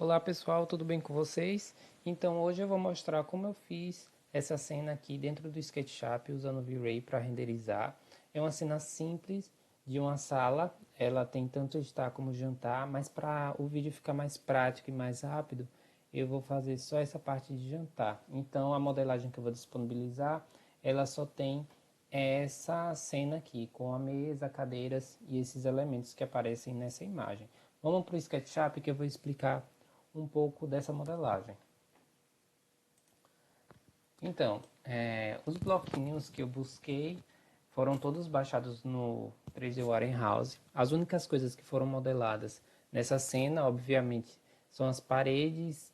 Olá pessoal, tudo bem com vocês? Então hoje eu vou mostrar como eu fiz essa cena aqui dentro do SketchUp usando o V-Ray para renderizar. É uma cena simples de uma sala, ela tem tanto estar como jantar, mas para o vídeo ficar mais prático e mais rápido, eu vou fazer só essa parte de jantar. Então a modelagem que eu vou disponibilizar, ela só tem essa cena aqui, com a mesa, cadeiras e esses elementos que aparecem nessa imagem. Vamos para o SketchUp que eu vou explicar um pouco dessa modelagem. Então, os bloquinhos que eu busquei foram todos baixados no 3D Warehouse. As únicas coisas que foram modeladas nessa cena, obviamente, são as paredes,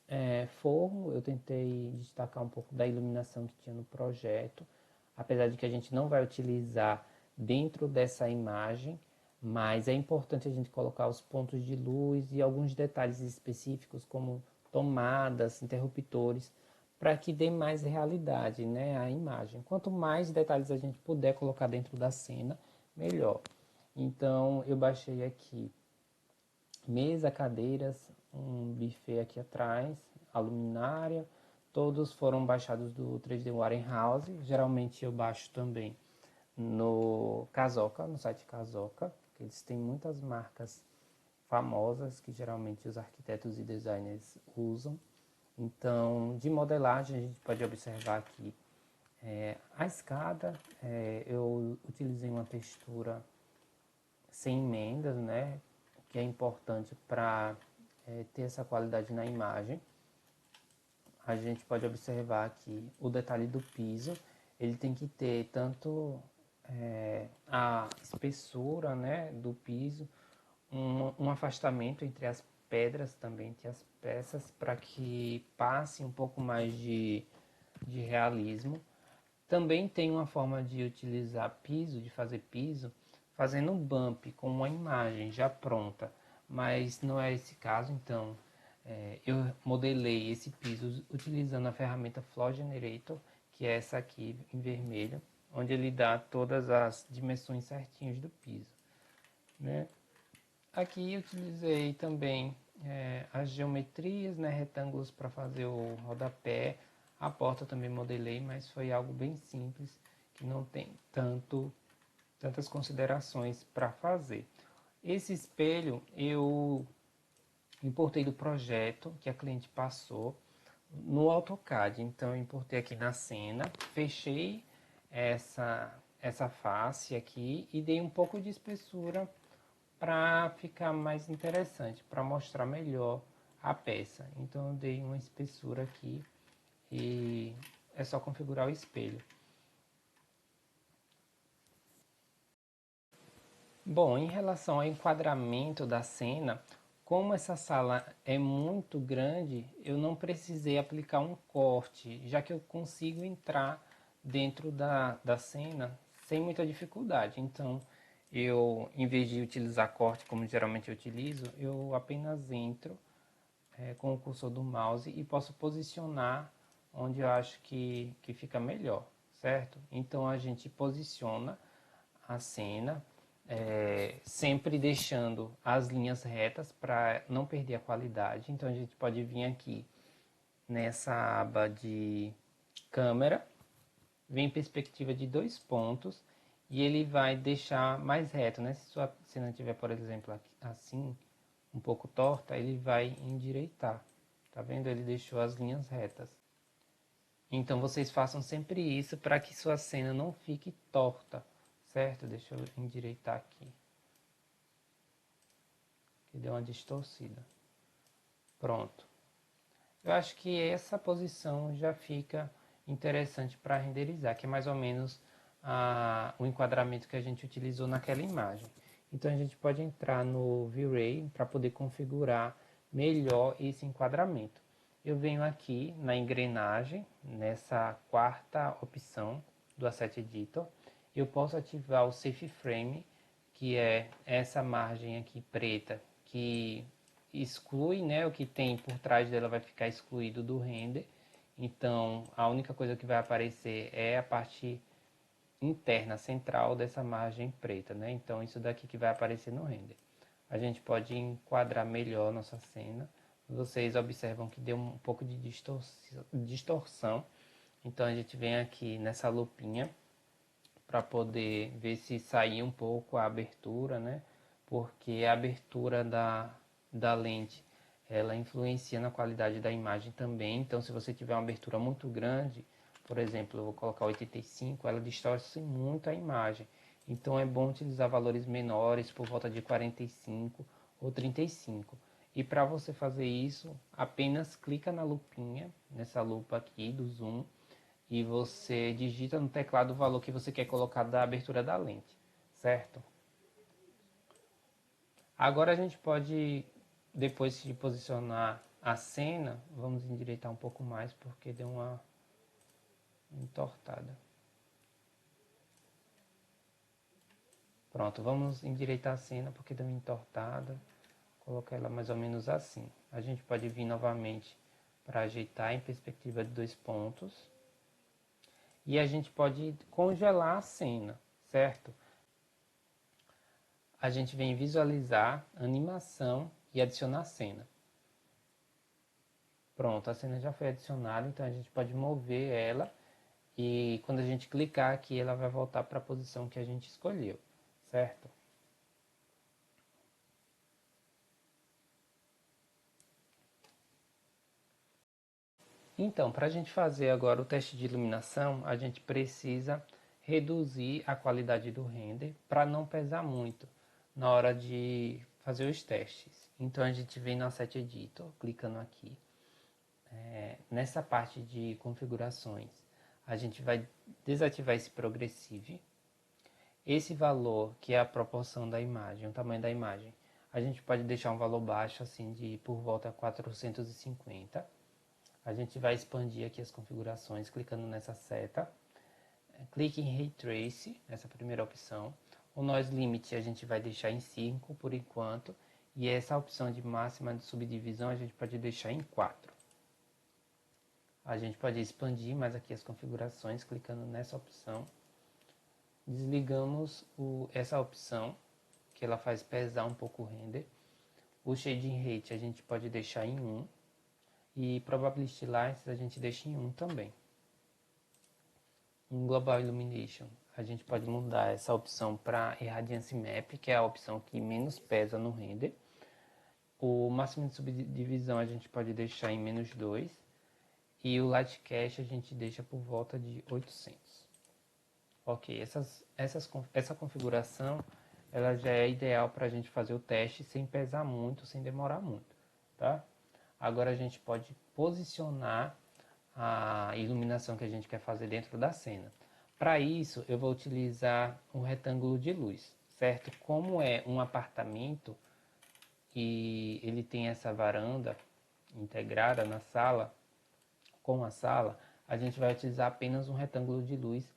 forro. Eu tentei destacar um pouco da iluminação que tinha no projeto, apesar de que a gente não vai utilizar dentro dessa imagem, mas é importante a gente colocar os pontos de luz e alguns detalhes específicos, como tomadas, interruptores, para que dê mais realidade, né, à imagem. Quanto mais detalhes a gente puder colocar dentro da cena, melhor. Então eu baixei aqui mesa, cadeiras, um buffet aqui atrás, a luminária, todos foram baixados do 3D Warehouse. Geralmente eu baixo também no Kazoka, no site Kazoka, que eles têm muitas marcas famosas que geralmente os arquitetos e designers usam. Então, de modelagem, a gente pode observar aqui a escada. Eu utilizei uma textura sem emendas, né? Que é importante para ter essa qualidade na imagem. A gente pode observar aqui o detalhe do piso. Ele tem que ter tanto a espessura, né, do piso, um afastamento entre as pedras também, entre as peças, para que passe um pouco mais de realismo. Também tem uma forma de utilizar piso, de fazer piso, fazendo um bump com uma imagem já pronta, mas não é esse caso. Então eu modelei esse piso utilizando a ferramenta Floor Generator, que é essa aqui em vermelho, onde ele dá todas as dimensões certinhas do piso, né? Aqui eu utilizei também as geometrias, né, retângulos para fazer o rodapé. A porta também modelei, mas foi algo bem simples, que não tem tantas considerações para fazer. Esse espelho eu importei do projeto que a cliente passou no AutoCAD. Então eu importei aqui na cena, fechei essa face aqui e dei um pouco de espessura para ficar mais interessante, para mostrar melhor a peça. Então eu dei uma espessura aqui e é só configurar o espelho. Bom, em relação ao enquadramento da cena, como essa sala é muito grande, eu não precisei aplicar um corte, já que eu consigo entrar dentro da cena sem muita dificuldade. Então, eu, em vez de utilizar corte como geralmente eu utilizo, eu apenas entro com o cursor do mouse e posso posicionar onde eu acho que fica melhor, certo? Então, a gente posiciona a cena, sempre deixando as linhas retas para não perder a qualidade. Então a gente pode vir aqui nessa aba de câmera, vem perspectiva de 2 pontos e ele vai deixar mais reto, né? Se sua cena tiver, por exemplo, aqui, assim, um pouco torta, ele vai endireitar. Tá vendo? Ele deixou as linhas retas. Então vocês façam sempre isso para que sua cena não fique torta, certo? Deixa eu endireitar aqui, que deu uma distorcida. Pronto. Eu acho que essa posição já fica interessante para renderizar, que é mais ou menos o enquadramento que a gente utilizou naquela imagem. Então a gente pode entrar no V-Ray para poder configurar melhor esse enquadramento. Eu venho aqui na engrenagem, nessa quarta opção do Asset Editor. Eu posso ativar o Safe Frame, que é essa margem aqui preta que exclui, né, o que tem por trás dela vai ficar excluído do render. Então a única coisa que vai aparecer é a parte interna, central dessa margem preta, né? Então isso daqui que vai aparecer no render. A gente pode enquadrar melhor nossa cena, vocês observam que deu um pouco de distorção. Então a gente vem aqui nessa lupinha para poder ver se sair um pouco a abertura, né? Porque a abertura da lente ela influencia na qualidade da imagem também. Então, se você tiver uma abertura muito grande, por exemplo, eu vou colocar 85, ela distorce muito a imagem. Então, é bom utilizar valores menores, por volta de 45 ou 35. E para você fazer isso, apenas clica na lupinha, nessa lupa aqui do zoom, e você digita no teclado o valor que você quer colocar da abertura da lente, certo? Agora a gente pode, depois de posicionar a cena, vamos endireitar um pouco mais porque deu uma entortada. Pronto, vamos endireitar a cena porque deu uma entortada. Colocar ela mais ou menos assim. A gente pode vir novamente para ajeitar em perspectiva de 2 pontos. E a gente pode congelar a cena, certo? A gente vem visualizar, animação e adicionar cena. Pronto, a cena já foi adicionada, então a gente pode mover ela e quando a gente clicar aqui ela vai voltar para a posição que a gente escolheu, certo? Então, para a gente fazer agora o teste de iluminação, a gente precisa reduzir a qualidade do render para não pesar muito na hora de fazer os testes. Então a gente vem no Asset Editor, clicando aqui. Nessa parte de configurações, a gente vai desativar esse Progressive. Esse valor, que é a proporção da imagem, o tamanho da imagem, a gente pode deixar um valor baixo, assim, de por volta 450. A gente vai expandir aqui as configurações, clicando nessa seta. Clique em Ray Trace, essa primeira opção. O Noise Limit a gente vai deixar em 5 por enquanto. E essa opção de máxima de subdivisão a gente pode deixar em 4. A gente pode expandir mais aqui as configurações, clicando nessa opção. Desligamos essa opção, que ela faz pesar um pouco o render. O Shading Rate a gente pode deixar em 1. E Probability Lights a gente deixa em 1 também. Em Global Illumination, a gente pode mudar essa opção para Irradiance Map, que é a opção que menos pesa no render. O máximo de subdivisão a gente pode deixar em -2. E o Light Cache a gente deixa por volta de 800. Ok, essa configuração ela já é ideal para a gente fazer o teste sem pesar muito, sem demorar muito, tá? Agora a gente pode posicionar a iluminação que a gente quer fazer dentro da cena. Para isso, eu vou utilizar um retângulo de luz, certo? Como é um apartamento e ele tem essa varanda integrada na sala, com a sala, a gente vai utilizar apenas um retângulo de luz,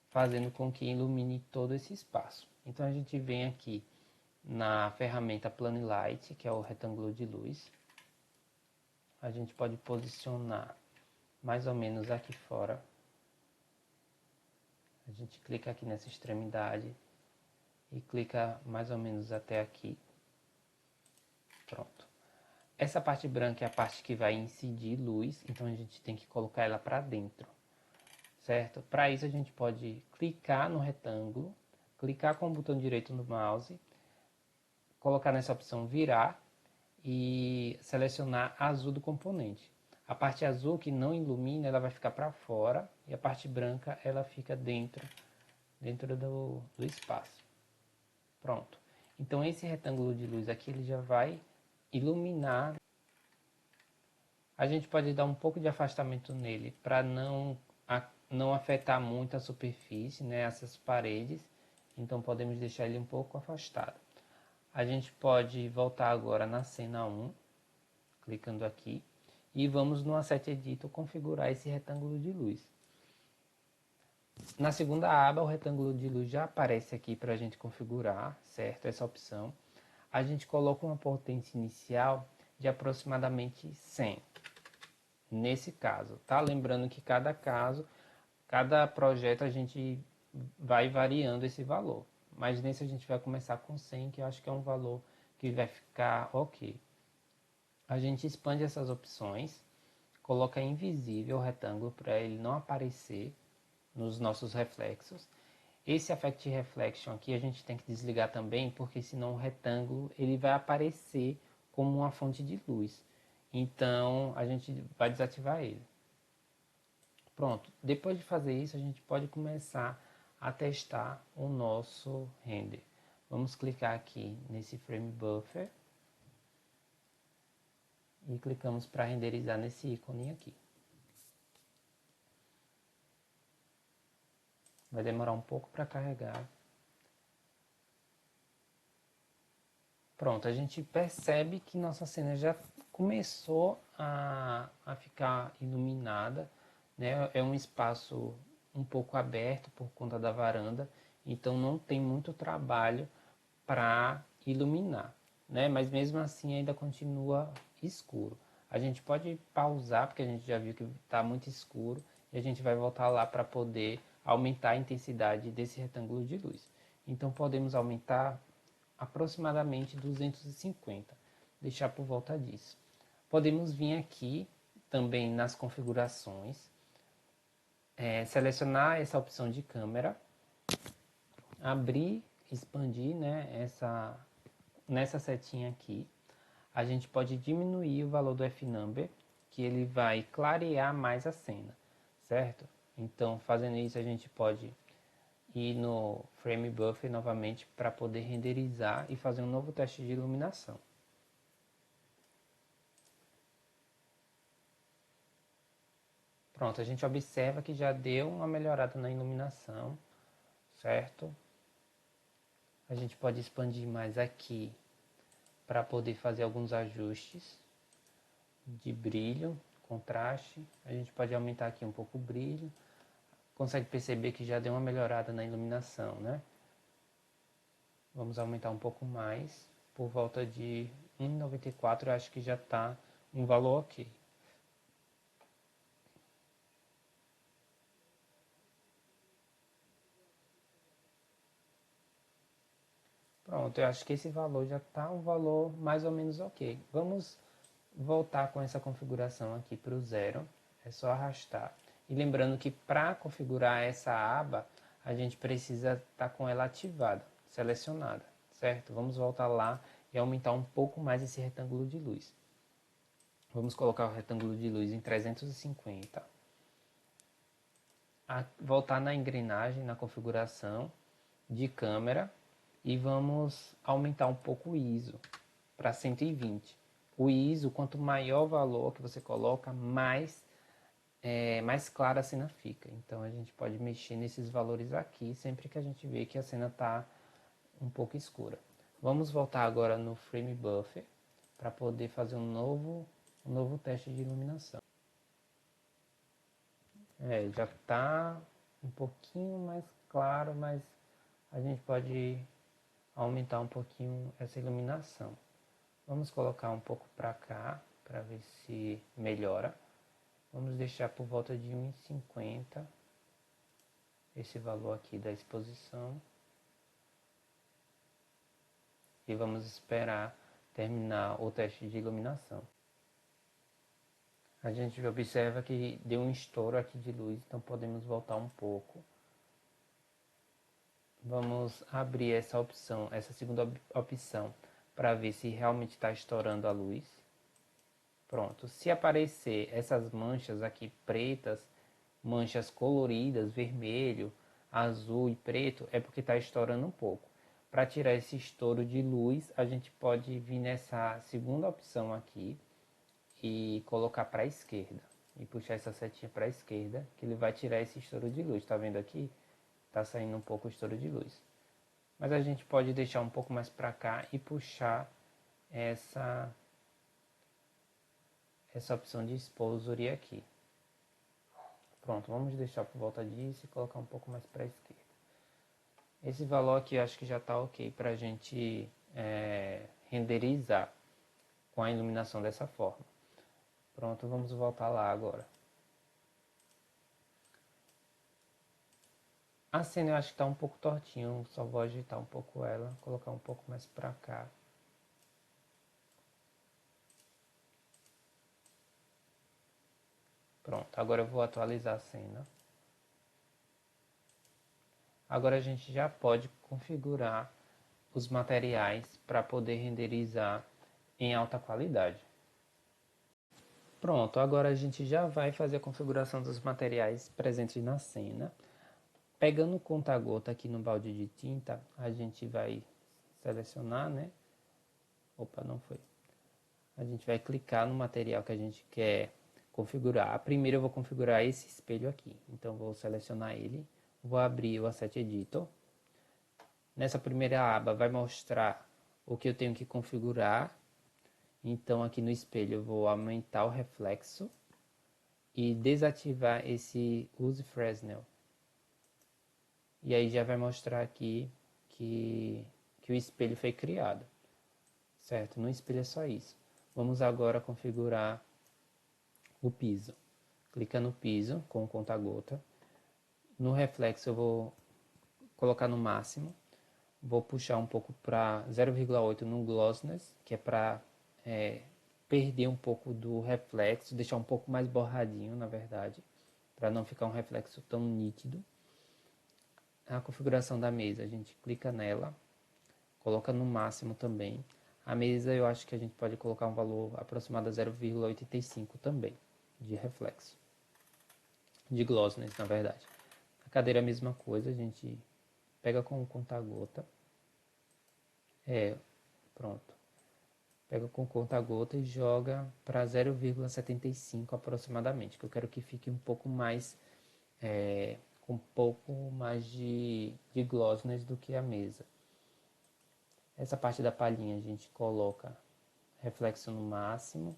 fazendo com que ilumine todo esse espaço. Então a gente vem aqui na ferramenta Plane Light, que é o retângulo de luz. A gente pode posicionar mais ou menos aqui fora. A gente clica aqui nessa extremidade e clica mais ou menos até aqui. Pronto. Essa parte branca é a parte que vai incidir luz, então a gente tem que colocar ela para dentro, certo? Para isso a gente pode clicar no retângulo, clicar com o botão direito no mouse, colocar nessa opção virar e selecionar azul do componente. A parte azul que não ilumina, ela vai ficar para fora e a parte branca ela fica dentro do espaço. Pronto. Então esse retângulo de luz aqui ele já vai iluminar. A gente pode dar um pouco de afastamento nele para não afetar muito a superfície, né, essas paredes. Então podemos deixar ele um pouco afastado. A gente pode voltar agora na cena 1, clicando aqui, e vamos no Asset Editor configurar esse retângulo de luz. Na segunda aba, o retângulo de luz já aparece aqui para a gente configurar, certo? Essa opção. A gente coloca uma potência inicial de aproximadamente 100. Nesse caso, tá? Lembrando que cada projeto a gente vai variando esse valor. Mas nesse a gente vai começar com 100, que eu acho que é um valor que vai ficar ok. A gente expande essas opções, coloca invisível o retângulo para ele não aparecer nos nossos reflexos. Esse Effect Reflection aqui a gente tem que desligar também, porque senão o retângulo ele vai aparecer como uma fonte de luz. Então a gente vai desativar ele. Pronto, depois de fazer isso a gente pode começar a testar o nosso render. Vamos clicar aqui nesse Frame Buffer e clicamos para renderizar nesse ícone aqui. Vai demorar um pouco para carregar. Pronto, a gente percebe que nossa cena já começou a ficar iluminada, né? É um espaço um pouco aberto por conta da varanda, então não tem muito trabalho para iluminar, né? Mas mesmo assim ainda continua escuro. A gente pode pausar, porque a gente já viu que está muito escuro, e a gente vai voltar lá para poder aumentar a intensidade desse retângulo de luz. Então podemos aumentar aproximadamente 250, deixar por volta disso. Podemos vir aqui também nas configurações, selecionar essa opção de câmera, abrir, expandir, né, nessa setinha aqui. A gente pode diminuir o valor do F-Number, que ele vai clarear mais a cena, certo? Então, fazendo isso, a gente pode ir no Frame Buffer novamente para poder renderizar e fazer um novo teste de iluminação. Pronto, a gente observa que já deu uma melhorada na iluminação, certo? A gente pode expandir mais aqui para poder fazer alguns ajustes de brilho, contraste. A gente pode aumentar aqui um pouco o brilho. Consegue perceber que já deu uma melhorada na iluminação, né? Vamos aumentar um pouco mais, por volta de 1,94, eu acho que já está um valor ok. Pronto, eu acho que esse valor já está um valor mais ou menos ok. Vamos voltar com essa configuração aqui para o zero, é só arrastar. E lembrando que para configurar essa aba, a gente precisa estar com ela ativada, selecionada, certo? Vamos voltar lá e aumentar um pouco mais esse retângulo de luz. Vamos colocar o retângulo de luz em 350. Voltar na engrenagem, na configuração de câmera e vamos aumentar um pouco o ISO para 120. O ISO, quanto maior o valor que você coloca, mais clara a cena fica. Então a gente pode mexer nesses valores aqui sempre que a gente vê que a cena está um pouco escura. Vamos voltar agora no Frame Buffer para poder fazer um novo teste de iluminação. Já está um pouquinho mais claro, mas a gente pode aumentar um pouquinho essa iluminação. Vamos colocar um pouco para cá, para ver se melhora. Vamos deixar por volta de 1,50 esse valor aqui da exposição. E vamos esperar terminar o teste de iluminação. A gente observa que deu um estouro aqui de luz, então podemos voltar um pouco. Vamos abrir essa opção, essa segunda opção, para ver se realmente está estourando a luz. Pronto, se aparecer essas manchas aqui pretas, manchas coloridas, vermelho, azul e preto, é porque está estourando um pouco. Para tirar esse estouro de luz, a gente pode vir nessa segunda opção aqui e colocar para a esquerda. E puxar essa setinha para a esquerda, que ele vai tirar esse estouro de luz. Está vendo aqui? Está saindo um pouco o estouro de luz. Mas a gente pode deixar um pouco mais para cá e puxar essa opção de exposure aqui. Pronto, vamos deixar por volta disso e colocar um pouco mais para a esquerda. Esse valor aqui eu acho que já está ok para a gente renderizar com a iluminação dessa forma. Pronto, vamos voltar lá agora. A cena eu acho que está um pouco tortinho, só vou ajeitar um pouco ela, colocar um pouco mais para cá. Pronto, agora eu vou atualizar a cena. Agora a gente já pode configurar os materiais para poder renderizar em alta qualidade. Pronto, agora a gente já vai fazer a configuração dos materiais presentes na cena. Pegando o conta-gota aqui no balde de tinta, a gente vai selecionar, né? Opa, não foi. A gente vai clicar no material que a gente quer configurar. Primeiro eu vou configurar esse espelho aqui. Então vou selecionar ele, vou abrir o Asset Editor. Nessa primeira aba vai mostrar o que eu tenho que configurar. Então aqui no espelho eu vou aumentar o reflexo e desativar esse Use Fresnel. E aí já vai mostrar aqui que o espelho foi criado. Certo? No espelho é só isso. Vamos agora configurar o piso. Clica no piso com o conta-gota. No reflexo eu vou colocar no máximo. Vou puxar um pouco para 0,8 no glossiness, que é para perder um pouco do reflexo, deixar um pouco mais borradinho, na verdade, para não ficar um reflexo tão nítido. A configuração da mesa, a gente clica nela, coloca no máximo também. A mesa eu acho que a gente pode colocar um valor aproximado a 0,85 também, de reflexo. De glossiness, na verdade. A cadeira é a mesma coisa, a gente pega com o conta-gota. Pronto. Pega com o conta-gota e joga para 0,75 aproximadamente, que eu quero que fique um pouco mais, com um pouco mais de glossiness do que a mesa. Essa parte da palhinha a gente coloca reflexo no máximo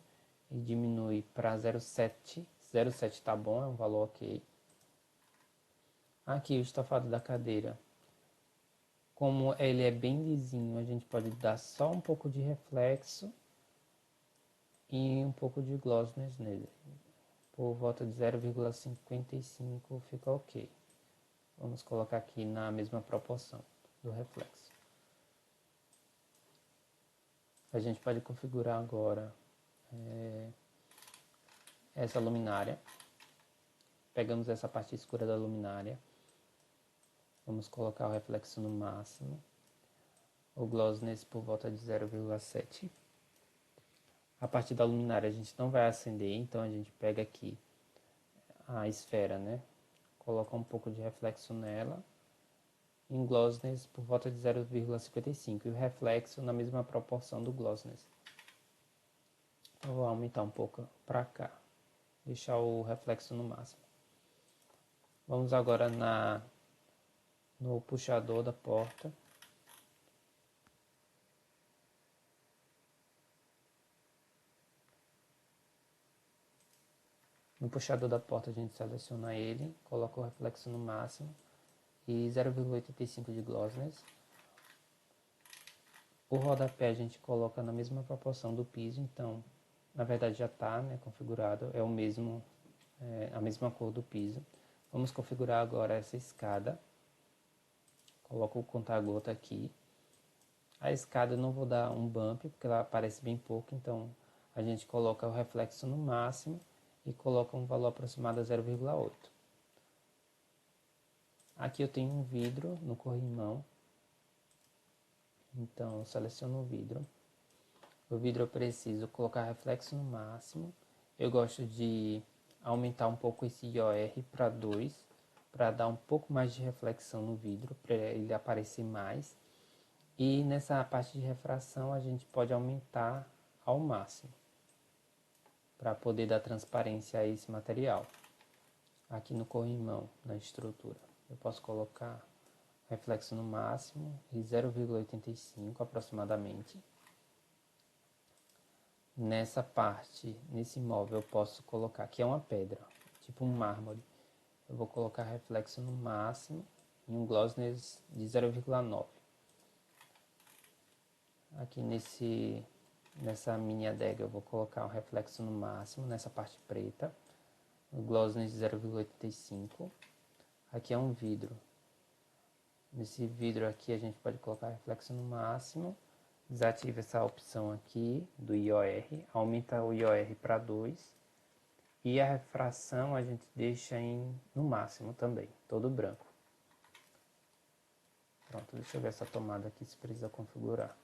e diminui para 0,7. 0,7 tá bom, é um valor ok. Aqui o estofado da cadeira. Como ele é bem lisinho, a gente pode dar só um pouco de reflexo e um pouco de glossiness nele. Por volta de 0,55 fica ok. Vamos colocar aqui na mesma proporção do reflexo. A gente pode configurar agora essa luminária. Pegamos essa parte escura da luminária. Vamos colocar o reflexo no máximo. O glossiness por volta de 0,7. A parte da luminária a gente não vai acender, então a gente pega aqui a esfera, né? Coloca um pouco de reflexo nela. Em glossiness por volta de 0,55 e o reflexo na mesma proporção do glossiness. Eu vou aumentar um pouco para cá, deixar o reflexo no máximo. Vamos agora no puxador da porta. No puxador da porta a gente seleciona ele, coloca o reflexo no máximo e 0,85 de glossiness. O rodapé a gente coloca na mesma proporção do piso, então na verdade já está, né, configurado, é o mesmo, a mesma cor do piso. Vamos configurar agora essa escada. Coloco o conta-gota aqui. A escada eu não vou dar um bump, porque ela aparece bem pouco, então a gente coloca o reflexo no máximo e coloca um valor aproximado a 0,8. Aqui eu tenho um vidro no corrimão, então eu seleciono o vidro. O vidro eu preciso colocar reflexo no máximo. Eu gosto de aumentar um pouco esse IOR para 2, para dar um pouco mais de reflexão no vidro, para ele aparecer mais. E nessa parte de refração a gente pode aumentar ao máximo, para poder dar transparência a esse material. Aqui no corrimão, na estrutura, eu posso colocar reflexo no máximo e 0,85 aproximadamente. Nessa parte, nesse móvel, eu posso colocar, que é uma pedra, tipo um mármore. Eu vou colocar reflexo no máximo e um glossiness de 0,9. Aqui nessa mini adega eu vou colocar o reflexo no máximo, nessa parte preta. O glossiness de 0,85. Aqui é um vidro. Nesse vidro aqui a gente pode colocar reflexo no máximo. Desativa essa opção aqui do IOR, aumenta o IOR para 2 E a refração a gente deixa no máximo também, todo branco. Pronto, deixa eu ver essa tomada aqui se precisa configurar.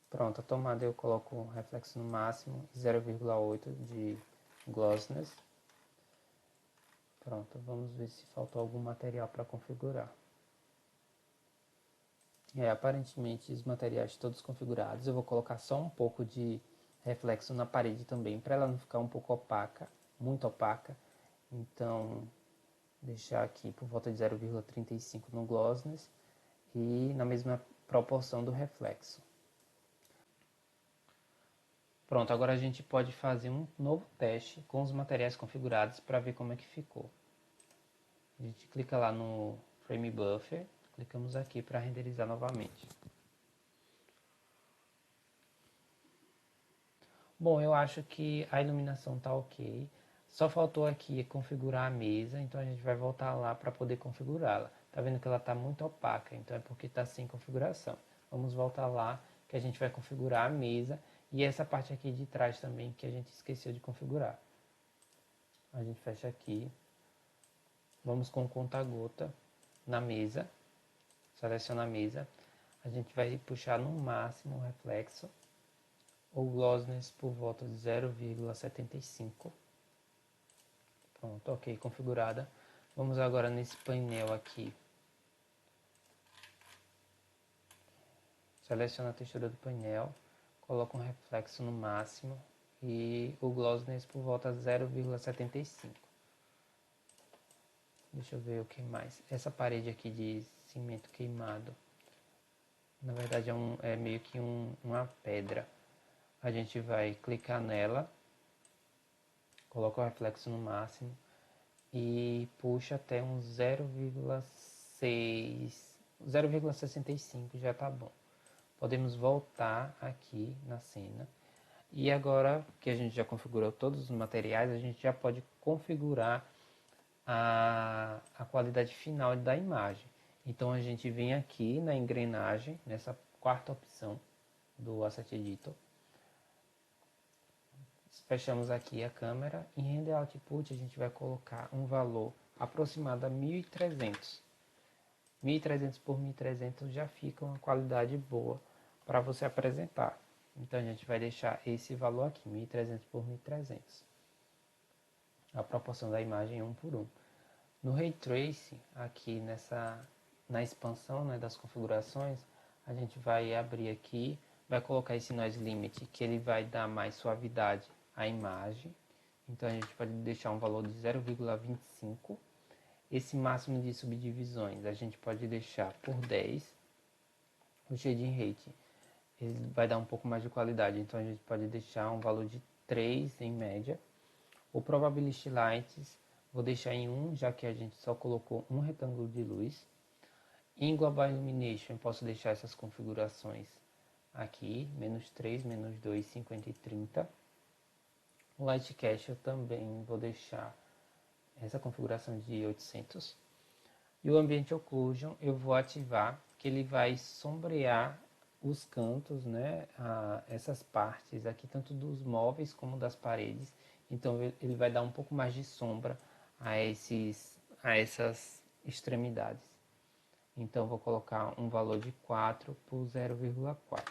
Pronto, a tomada eu coloco o reflexo no máximo, 0,8 de glossiness. Pronto, vamos ver se faltou algum material para configurar. Aparentemente os materiais todos configurados. Eu vou colocar só um pouco de reflexo na parede também, para ela não ficar um pouco opaca, muito opaca. Então, deixar aqui por volta de 0,35 no glossiness e na mesma proporção do reflexo. Pronto, agora a gente pode fazer um novo teste com os materiais configurados para ver como é que ficou. A gente clica lá no Frame Buffer, clicamos aqui para renderizar novamente. Bom, eu acho que a iluminação está ok. Só faltou aqui configurar a mesa, então a gente vai voltar lá para poder configurá-la. Tá vendo que ela está muito opaca, então é porque está sem configuração. Vamos voltar lá que a gente vai configurar a mesa e essa parte aqui de trás também que a gente esqueceu de configurar. A gente fecha aqui. Vamos com conta-gota na mesa. Seleciona a mesa. A gente vai puxar no máximo o reflexo. O glossiness por volta de 0,75. Pronto, ok, configurada. Vamos agora nesse painel aqui. Seleciona a textura do painel, coloca um reflexo no máximo e o glossiness por volta de 0,75. Deixa eu ver o que mais. Essa parede aqui de cimento queimado, na verdade é meio que uma pedra. A gente vai clicar nela, coloca o reflexo no máximo e puxa até um 0,65 já tá bom. Podemos voltar aqui na cena. E agora que a gente já configurou todos os materiais, a gente já pode configurar a qualidade final da imagem. Então a gente vem aqui na engrenagem, nessa quarta opção do Asset Editor. Fechamos aqui a câmera. Em Render Output a gente vai colocar um valor aproximado a 1300. 1300 por 1300 já fica uma qualidade boa para você apresentar. Então a gente vai deixar esse valor aqui, 1300 por 1300. A proporção da imagem é 1 por 1. No Ray Tracing, aqui na expansão, né, das configurações, a gente vai abrir aqui, vai colocar esse Noise Limit, que ele vai dar mais suavidade à imagem. Então a gente pode deixar um valor de 0,25. Esse máximo de subdivisões a gente pode deixar por 10. O Shading Rate ele vai dar um pouco mais de qualidade, então a gente pode deixar um valor de 3 em média. O Probability Lights vou deixar em 1, já que a gente só colocou um retângulo de luz. Em Global Illumination, eu posso deixar essas configurações aqui, -3, -2, 50 e 30. O Light Cache eu também vou deixar essa configuração de 800. E o Ambient Occlusion eu vou ativar, que ele vai sombrear os cantos, né, essas partes aqui, tanto dos móveis como das paredes. Então ele vai dar um pouco mais de sombra a essas extremidades. Então vou colocar um valor de 4 por 0,4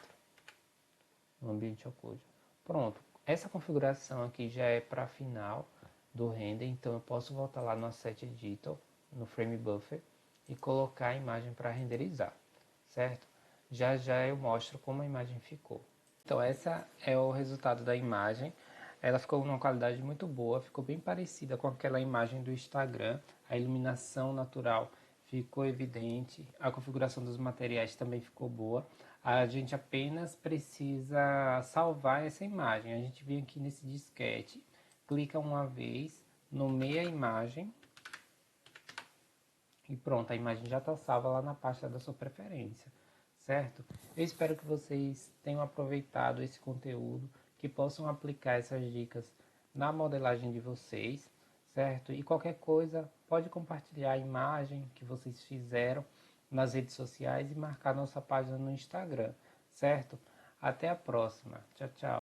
no Ambient Occlusion. Pronto, essa configuração aqui já é para final do render, então eu posso voltar lá no Asset Editor, no Frame Buffer e colocar a imagem para renderizar, certo? Já já eu mostro como a imagem ficou. Então essa é o resultado da imagem. Ela ficou numa qualidade muito boa, ficou bem parecida com aquela imagem do Instagram. A iluminação natural ficou evidente, a configuração dos materiais também ficou boa. A gente apenas precisa salvar essa imagem. A gente vem aqui nesse disquete, clica uma vez, nomeia a imagem e pronto, a imagem já está salva lá na pasta da sua preferência, certo? Eu espero que vocês tenham aproveitado esse conteúdo, que possam aplicar essas dicas na modelagem de vocês, certo? E qualquer coisa, pode compartilhar a imagem que vocês fizeram nas redes sociais e marcar nossa página no Instagram, certo? Até a próxima. Tchau, tchau.